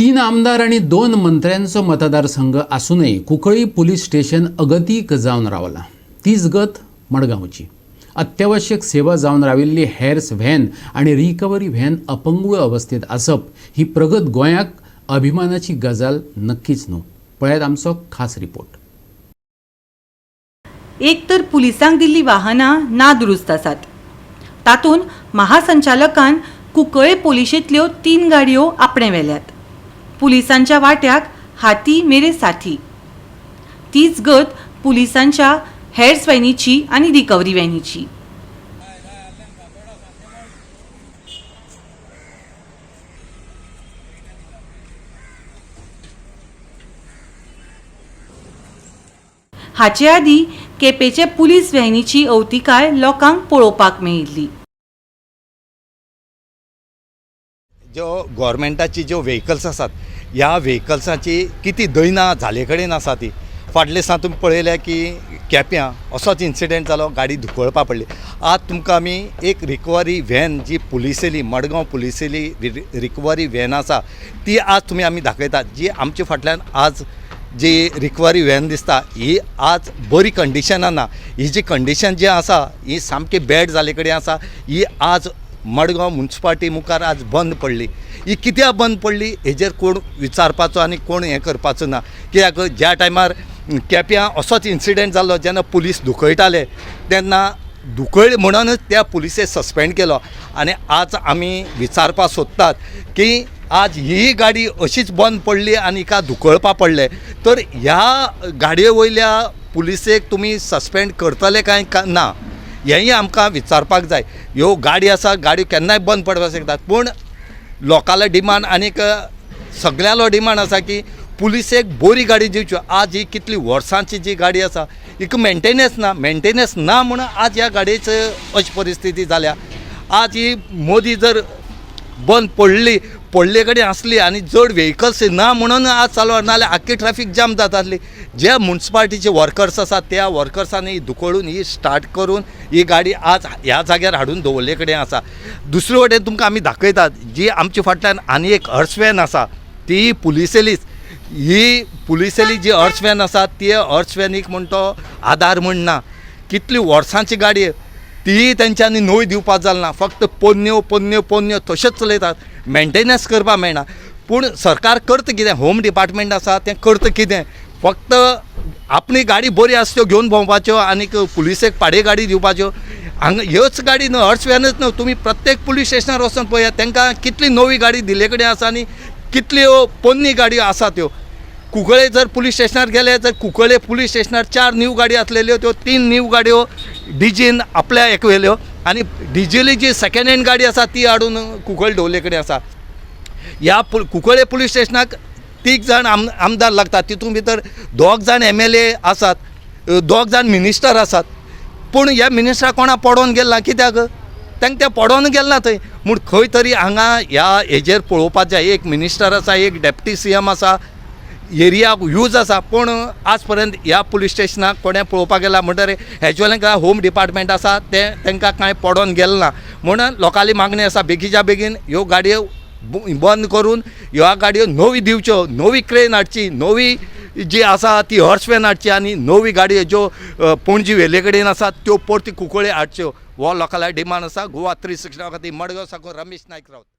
तीन आमदार आणि दोन मंत्र्यांचो मतदारसंघ असूनही कुंकळी पोलीस स्टेशन अगतीक जावन रावला। तीच गत मडगांवची। अत्यावश्यक सेवा जावन राविल्ली हेर्स व्हॅन आणि रिकव्हरी व्हॅन अपंगूळ अवस्थेत आसप ही प्रगत गोंयाक अभिमानाची गजाल नक्कीच न्हू। पळयात आमचो खास रिपोर्ट। एक तर पुलिसांक दिल्ली वाहनां नादुरुस्त आसात, तातूंत महासंचालकान कुंकळे पोलिशेंतल्यो 3 गाडयो आपणे व्हेल्यात। पुलिसांच्या वाट्याक हाती मेरे साथी। तीच गत पुलिसांच्या हेर्स व्हॅनीची आणि रिकव्हरी व्हॅनीची। हाचे आदी केपेचे पुलीस व्हॅनीची अवतिकाय लोकांक पळोवपाक मेळिल्ली। जो गव्हर्मेंटाची ज्यो व्हेकल्स आसात ह्या व्हेकल्साची किती दैना झाले कडेन आसा ती। फाटले दिसा तुमी पळयल्या की केप्यां असोच इन्सिडेंट जालो, गाडी धुकळपा पडली। आज तुमकां आमी एक रिकवरी व्हॅन जी पुलिसेली मडगांव पुलिसेली रिकवरी व्हॅन आसा ती आज तुमी आमी दाखयतात। जी आमच्या फाटल्यान आज जी रिकवरी व्हॅन दिसता ही आज बरी कंडिशनान ना। ही जी कंडिशन जी आसा ही सामकी बॅड जाले कडेन आसा। ही आज मडगांव म्युनिसिपालिटी मुखार आज बंद पडली। ही कित्याक बंद पडली हेजेर कोण विचारपाचो आनी कोण हें करपाचो ना। कित्याक ज्या टायमार केप्यां असोच इन्सिडेंट जाल्लो जेन्ना पुलीस धुकळटाले तेन्ना धुकळ म्हणूनच त्या पुलिसेक सस्पेंड केलो। आनी आज आमी विचारपाक सोदतात की आज ही गाडी अशीच बंद पडली आनी हिका धुकळपा पडले तर ह्या गाडये वयल्या पुलिसेक तुमी सस्पेंड करतले काय ना हेंय आमकां विचारपाक जाय। ह्यो गाडी आसा गाडयो केन्नाय बंद पडपाक शकतात, पूण लोकांलो डिमांड आनीक सगळ्यांलो डिमांड आसा की पुलिसेक बरी गाडी दिवच्यो। आज ही कितली वर्सांची जी गाडी आसा हिका मेंटेनन्स ना म्हणून आज ह्या गाडयेची अशी परिस्थिती जाल्या। आज ही मोदी जर बंद पडले कडेन आसली आनी जड व्हेकल्स ना म्हणून आज चालू नाल्यार आख्खी ट्रॅफिक जाम जाताली। जे म्युनिसिपालिटीचे वर्कर्स आसात त्या वर्कर्सांनी धुकळून ही स्टार्ट करून ही गाडी आज ह्या जाग्यार हाडून दवरले कडेन आसा। दुसरे वटेन तुमकां आमी दाखयतात जी आमच्या फाटल्यान आनी एक हर्स व्हॅन आसा ती पुलिसेलीच। ही पुलिसेली जी हर्स व्हॅन आसा ती हर्स व्हॅनीक म्हण तो आधार म्हण ना। कितली वर्सांची गाडी ती तेंच्यांनी नवी दिवपाक जाल ना। फक्त पोन्न्यो तशेंच चलयतात, मेंटेनन्स करपाक मेळना। पूण सरकार करता कितें? होम डिपार्टमेंट आसा तें करता कितें? फक्त आपली गाडी बरी आसा त्यो घेवन भोंवपाच्यो आनीक पुलिसेक पाडे गाडी दिवपाच्यो। हांगा ह्योच गाडी न्हू, हर्स व्हॅनच न्हू, तुमी प्रत्येक पुलीस स्टेशनार वचून पळयात तांकां कितली नवी गाडी दिले कडेन आसा आनी कितल्यो पोन्नी गाडयो आसा त्यो। कुंकळे जर पुलीस स्टेशनार गेले तर कुंकळे पुलीस स्टेशनार 4 न्यू गाडी आसलेल्यो त्यो 3 न्यू गाडयो डीजीन आपल्या एकवेल्यो आनी डीजीली जी सेकंड हँड गाडी आसा ती हाडून कुंकळे दवरले कडेन आसा। ह्या कुंकळे पुलीस स्टेशनाक 3 जाण आमदार लागतात, तितून भितर 2 जाण MLA आसात, 2 जाण मिनिस्टर आसात। पूण ह्या मिनिस्टराक कोणा पडोवन गेला कित्याक? तांकां ते पडोवन गेला थंय। म्हूण खंय तरी हांगा ह्या हेजेर पळोवपाक जाय। एक मिनिस्टर आसा, एक डेप्टी CM आसा, एरियाक यूज आसा, पूण आज पर्यंत ह्या पुलीस स्टेशनाक कोणें पळोवपाक गेला म्हणटरे हेजे वेल्यान होम डिपार्टमेंट आसा ते तांकां कांय पडोवन गेलें ना। म्हणून लोकांली मागणी आसा बेगीच्या बेगीन ह्यो गाडयो बंद करून ह्या गाडयो नवी दिवच्यो, नवी क्रेन हाडची, नवी जी आसा ती हर्स व्हॅन हाडची आनी नवी गाडयो ज्यो पणजी वेले कडेन आसा त्यो परती कुंकळे हाडच्यो। हो लोकांलो डिमांड आसा। गोवा 360 खातीर मडगांव साकून रमेश नायक रावत।